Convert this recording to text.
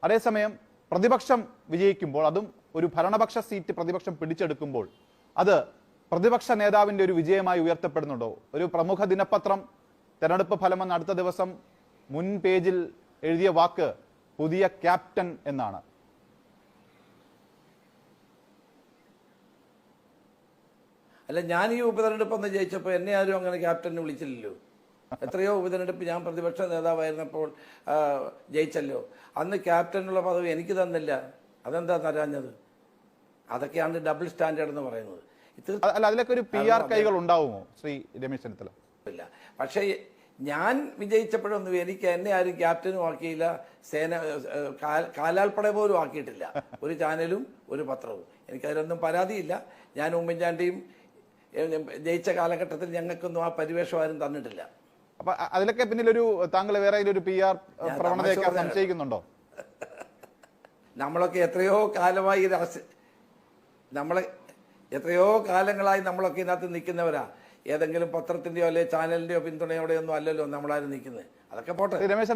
അതേസമയം പ്രതിപക്ഷം വിജയിക്കുമ്പോൾ, അതും ഒരു ഭരണപക്ഷ സീറ്റ് പ്രതിപക്ഷം പിടിച്ചെടുക്കുമ്പോൾ, അത് പ്രതിപക്ഷ നേതാവിന്റെ ഒരു വിജയമായി ഉയർത്തപ്പെടുന്നുണ്ടോ? ഒരു പ്രമുഖ ദിനപത്രം തെരഞ്ഞെടുപ്പ് ഫലമെന്ന് അടുത്ത ദിവസം മുൻ പേജിൽ എഴുതിയ വാക്ക് പുതിയ ക്യാപ്റ്റൻ എന്നാണ്. അല്ല, ഞാൻ ഈ ഉപതെരഞ്ഞെടുപ്പ് ഒന്ന് ജയിച്ചപ്പോൾ എന്നെ ആരും അങ്ങനെ ക്യാപ്റ്റനെ വിളിച്ചില്ലല്ലോ. എത്രയോ ഉപതെരഞ്ഞെടുപ്പ് ഞാൻ പ്രതിപക്ഷ നേതാവായിരുന്നപ്പോൾ ജയിച്ചല്ലോ. അന്ന് ക്യാപ്റ്റനുള്ള പദവി എനിക്ക് തന്നില്ല. അതെന്താ തരാഞ്ഞത്? അതൊക്കെയാണ് ഡബിൾ സ്റ്റാൻഡേർഡ് എന്ന് പറയുന്നത്. അല്ല, അതിലൊക്കെ ഒരു PR കൈകൾ ഉണ്ടാവുമോ ശ്രീ രമേശ് ചെന്നിത്തല? ഇല്ല. പക്ഷേ ഞാൻ വിജയിച്ചപ്പോഴൊന്നും എന്നെ ആരും ക്യാപ്റ്റനും ആക്കിയില്ല, കാലാൾപ്പട പോലും ആക്കിയിട്ടില്ല. ഒരു ചാനലും ഒരു പത്രവും. എനിക്കതിലൊന്നും പരാതിയില്ല. ഞാൻ ഉമ്മൻചാണ്ടിയും ജയിച്ച കാലഘട്ടത്തിൽ ഞങ്ങൾക്കൊന്നും ആ പരിവേഷം ആരും തന്നിട്ടില്ല. അപ്പൊ അതിലൊക്കെ പിന്നിലൊരു താങ്കൾ വേറെ ഒരു PR പ്രവണതയൊക്കെ സംശയിക്കുന്നുണ്ടോ? നമ്മളൊക്കെ എത്രയോ കാലമായി എത്രയോ കാലങ്ങളായി നമ്മളൊക്കെ ഇതിനകത്ത് നിൽക്കുന്നവരാ. ഏതെങ്കിലും പത്രത്തിന്റെയോ അല്ലെ ചാനലിന്റെയോ പിന്തുണയോടെയൊന്നും അല്ലല്ലോ നമ്മളാരും നിൽക്കുന്നത്. അതൊക്കെ പോട്ടെ. രമേശ്